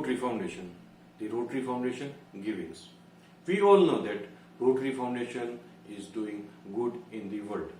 Rotary Foundation, the Rotary Foundation Givings. We all know that Rotary Foundation is doing good in the world.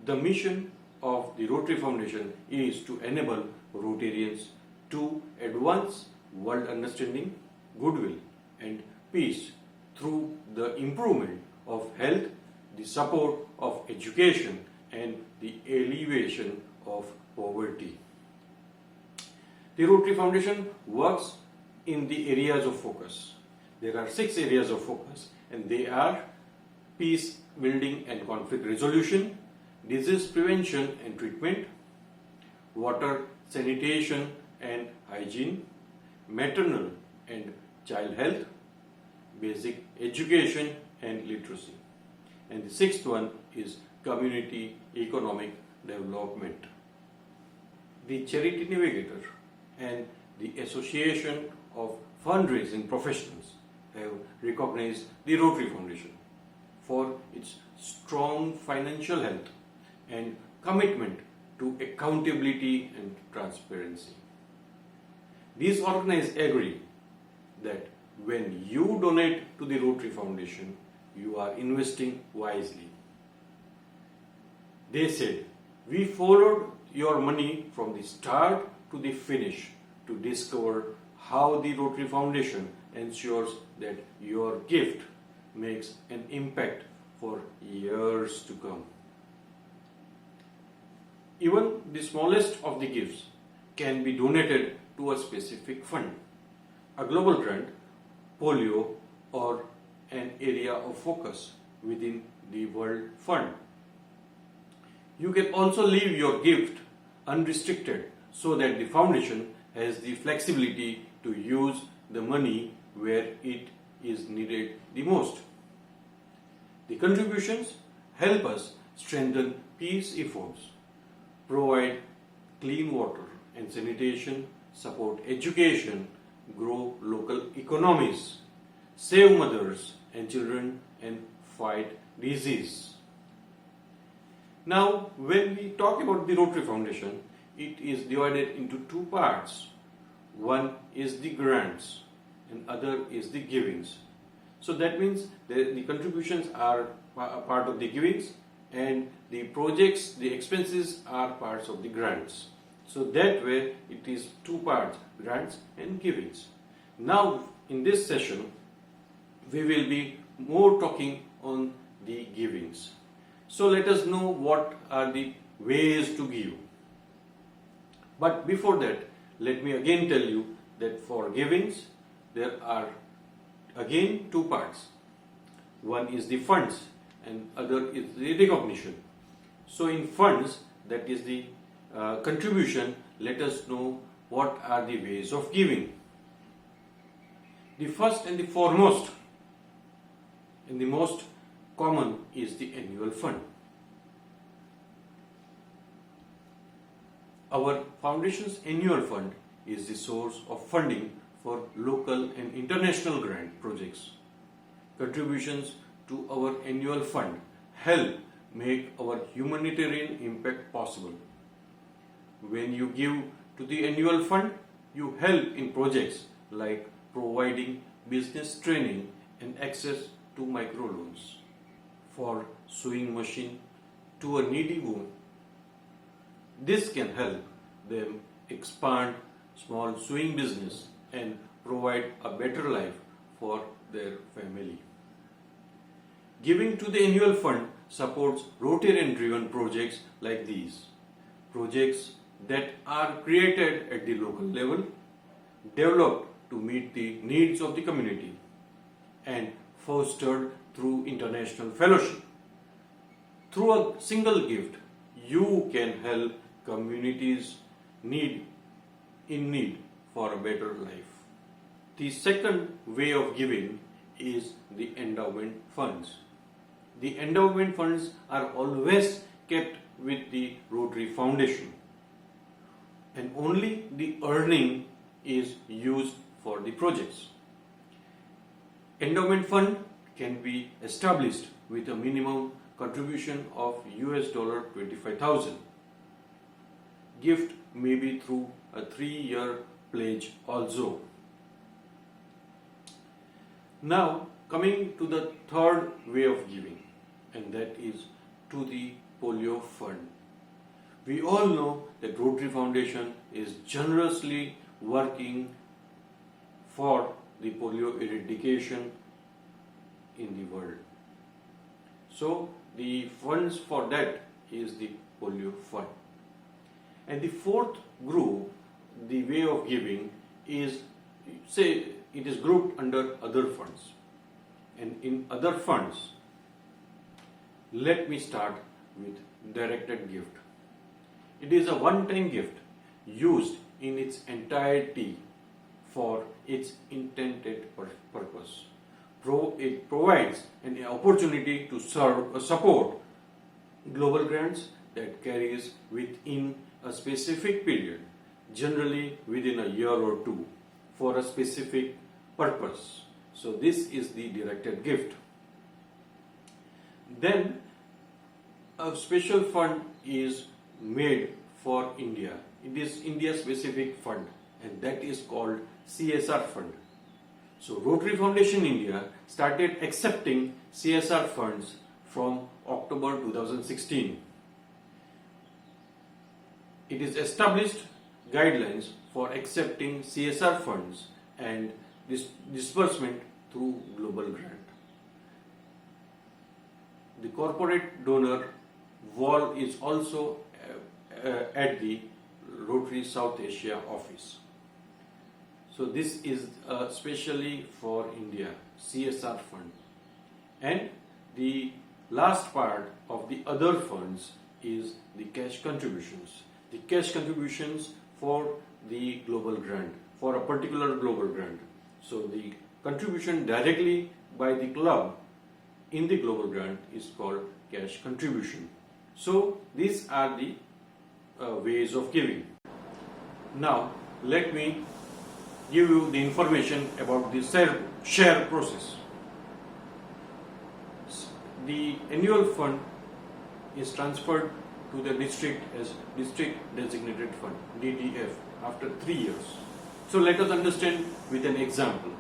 The mission of the Rotary Foundation is to enable Rotarians to advance world understanding, goodwill and peace through the improvement of health, the support of education and the alleviation of poverty. The Rotary Foundation works in the areas of focus. There are 6 areas of focus and they are peace building and conflict resolution, disease prevention and treatment, water, sanitation and hygiene, maternal and child health, basic education and literacy. And the 6th one is community economic development. The Charity Navigator and the Association of Fundraising Professionals have recognized the Rotary Foundation for its strong financial health and commitment to accountability and transparency. These organizations agree that when you donate to the Rotary Foundation, you are investing wisely. They said, we followed your money from the start to the finish to discover how the Rotary Foundation ensures that your gift makes an impact for years to come. Even the smallest of the gifts can be donated to a specific fund, a global trend, polio, or an area of focus within the World Fund. You can also leave your gift unrestricted so that the foundation has the flexibility to use the money where it is needed the most. The contributions help us strengthen peace efforts, provide clean water and sanitation, support education, grow local economies, save mothers and children and fight disease. Now, when we talk about the Rotary Foundation, it is divided into 2 parts. One is the grants and other is the givings. So that means the contributions are part of the givings and the projects, the expenses are parts of the grants. So that way it is 2 parts, grants and givings. Now in this session we will be more talking on the givings. So let us know what are the ways to give. But before that, let me again tell you that for givings there are again 2 parts. One is the funds and other is the recognition. So in funds, that is the contribution, let us know what are the ways of giving. The first and the foremost and the most common is the annual fund. Our foundation's annual fund is the source of funding for local and international grant projects. Contributions to our annual fund help make our humanitarian impact possible. When you give to the annual fund, you help in projects like providing business training and access to microloans for sewing machine to a needy woman. This can help them expand small sewing business and provide a better life for their family. Giving to the annual fund supports Rotarian-driven projects like these. Projects that are created at the local level, developed to meet the needs of the community, and fostered through international fellowship. Through a single gift, you can help communities in need for a better life. The second way of giving is the endowment funds. The endowment funds are always kept with the Rotary Foundation and only the earning is used for the projects. Endowment fund can be established with a minimum contribution of $25,000. Gift may be through a 3-year pledge also. Now coming to the third way of giving, and that is to the polio fund. We all know that Rotary Foundation is generously working for the polio eradication in the world. So the funds for that is the polio fund. And the fourth group, the way of giving, is, say, it is grouped under other funds. And in other funds, let me start with directed gift. It is a one-time gift used in its entirety for its intended purpose. It provides an opportunity to support global grants that carries within a specific period, generally within a year or two, for a specific purpose. So this is the directed gift. Then a special fund is made for India. It is India specific fund, and that is called CSR fund. So Rotary Foundation India started accepting CSR funds from October 2016. It is established guidelines for accepting CSR funds and disbursement through global grant. The corporate donor wall is also at the Rotary South Asia office. So this is specially for India, CSR fund. And the last part of the other funds is the cash contributions. The cash contributions for the global grant, for a particular global grant. So the contribution directly by the club in the global grant is called cash contribution. So these are the ways of giving. Now let me give you the information about the share process. The annual fund is transferred to the district as district designated fund, DDF, after 3 years. So let us understand with an example.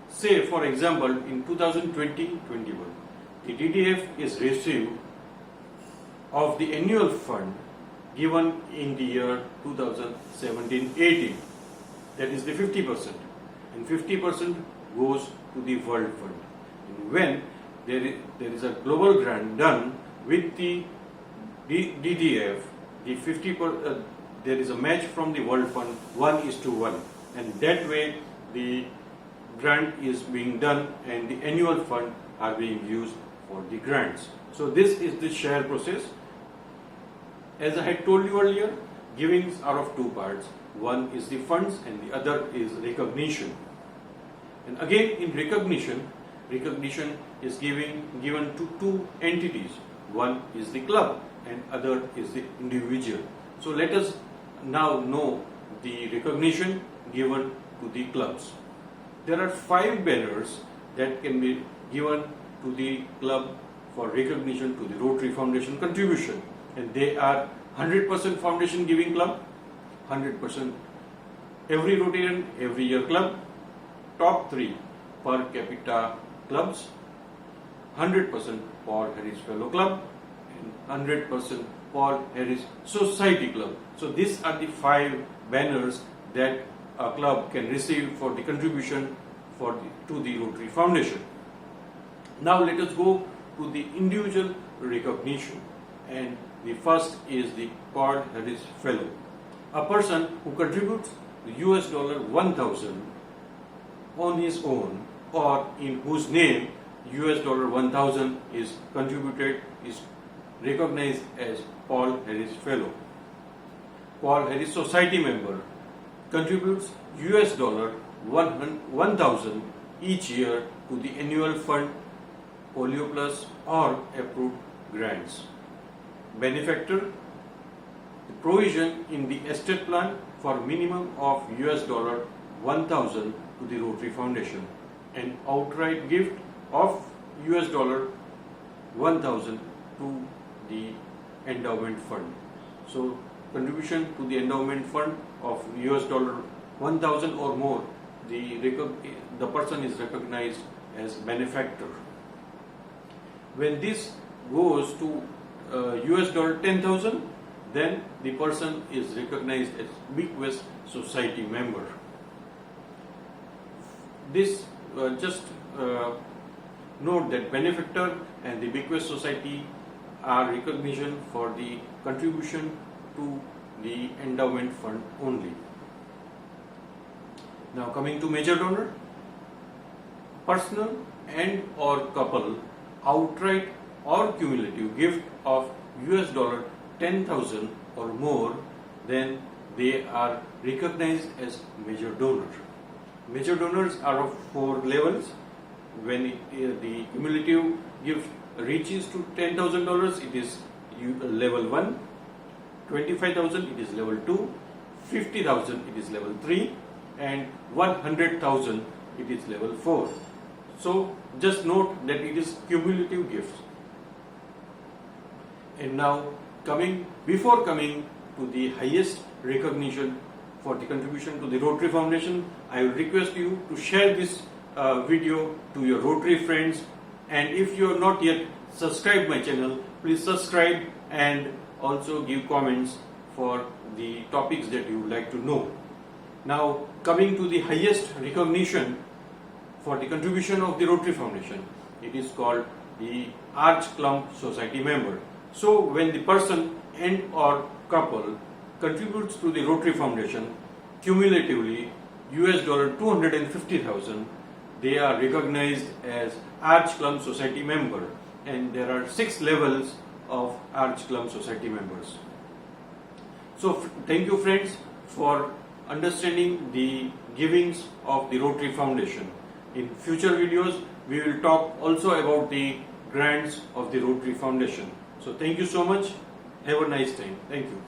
Say for example in 2020-21 the DDF is received of the annual fund given in the year 2017-18, that is the 50%, and 50% goes to the World Fund. And when there is a global grant done with the DDF, there is a match from the World Fund 1:1, and that way the grant is being done and the annual fund are being used for the grants. So this is the share process. As I had told you earlier, givings are of two parts. One is the funds and the other is recognition. And again in recognition is given to two entities. One is the club and other is the individual. So let us now know the recognition given to the clubs. There are 5 banners that can be given to the club for recognition to the Rotary Foundation contribution, and they are 100% foundation giving club, 100% every Rotarian every year club, top 3 per capita clubs, 100% Paul Harris Fellow Club, and 100% Paul Harris Society Club. So these are the 5 banners that a club can receive for the contribution to the Rotary Foundation. Now let us go to the individual recognition, and the first is the Paul Harris Fellow, a person who contributes $1,000 on his own or in whose name $1,000 is contributed is recognized as Paul Harris Fellow. Paul Harris Society member contributes $1,000 each year to the annual fund, Polio Plus or approved grants. Benefactor, the provision in the estate plan for minimum of $1,000 to the Rotary Foundation, and outright gift of $1,000 to the endowment fund. So contribution to the endowment fund of 1,000 or more, the person is recognized as benefactor. When this goes to $10,000, then the person is recognized as bequest society member. This just note that benefactor and the bequest society are recognition for the contribution to the endowment fund only. Now coming to major donor, personal and or couple outright or cumulative gift of $10,000 or more, then they are recognized as major donor. Major donors are of 4 levels. When the cumulative gift reaches to $10,000, it is level 1, 25,000 it is level 2, 50,000 it is level 3, and 100,000 it is level 4. So just note that it is cumulative gifts. And now before coming to the highest recognition for the contribution to the Rotary Foundation, I will request you to share this video to your Rotary friends, and if you are not yet subscribed my channel, please subscribe and also give comments for the topics that you would like to know. Now coming to the highest recognition for the contribution of the Rotary Foundation, it is called the Arch Clump Society member. So when the person and or couple contributes to the Rotary Foundation cumulatively $250,000, they are recognized as Arch Clump Society member, and there are 6 levels of Arch Clump Society members. So thank you friends for understanding the givings of the Rotary Foundation. In future videos we will talk also about the grants of the Rotary Foundation. So thank you so much. Have a nice time. Thank you.